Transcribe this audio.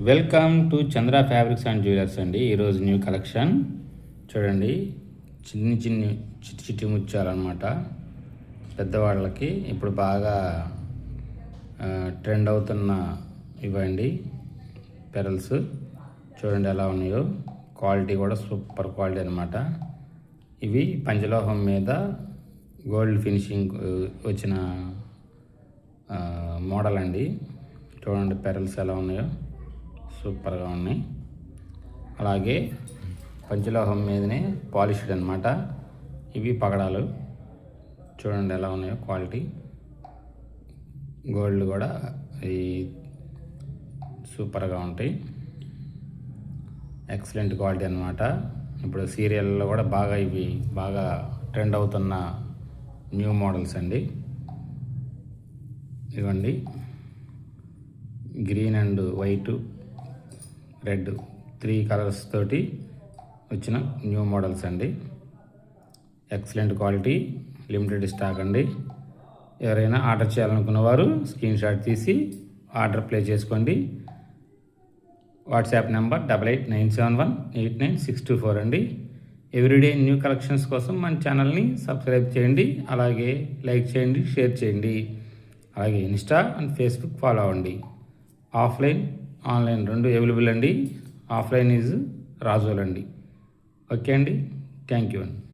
Welcome to Chandra fabrics and jewellers అండి. ఈరోజు new collection చూడండి. చిట్టి ముత్యాలన్నమాట. పెద్దవాళ్ళకి ఇప్పుడు బాగా ట్రెండ్ అవుతున్న ఇవ్వండి పెరల్స్. చూడండి ఎలా ఉన్నాయో. క్వాలిటీ కూడా సూపర్ క్వాలిటీ అనమాట. ఇవి పంచలోహం మీద గోల్డ్ ఫినిషింగ్ వచ్చిన మోడల్ అండి. చూడండి పెరల్స్ ఎలా ఉన్నాయో, సూపర్గా ఉన్నాయి. అలాగే పంచలోహం మీదనే పాలిష్డ్ అనమాట. ఇవి పగడాలు చూడండి ఎలా ఉన్నాయో. క్వాలిటీ గోల్డ్ కూడా ఈ సూపర్గా ఉంటాయి. ఎక్సలెంట్ క్వాలిటీ అనమాట. ఇప్పుడు సీరియల్లో కూడా ఇవి బాగా ట్రెండ్ అవుతున్న న్యూ మోడల్స్ అండి. ఇవ్వండి green and white red 3 colours తోటి వచ్చిన న్యూ మోడల్స్ అండి. ఎక్సలెంట్ క్వాలిటీ, లిమిటెడ్ స్టాక్ అండి. ఎవరైనా ఆర్డర్ చేయాలనుకున్న వారు స్క్రీన్ షాట్ తీసి ఆర్డర్ ప్లేస్ చేసుకోండి. వాట్సాప్ నెంబర్ 8897189624 అండి. ఎవ్రీడే న్యూ కలెక్షన్స్ కోసం మన ఛానల్ని సబ్స్క్రైబ్ చేయండి. అలాగే లైక్ చేయండి, షేర్ చేయండి. అలాగే ఇన్స్టా అండ్ ఫేస్బుక్ ఫాలో అవ్వండి. ఆఫ్లైన్ ఆన్లైన్ 2 అవైలబుల్ అండి. ఆఫ్లైన్ ఈజ్ రాజోల్ అండి. ఓకే అండి, థ్యాంక్ యూ అండి.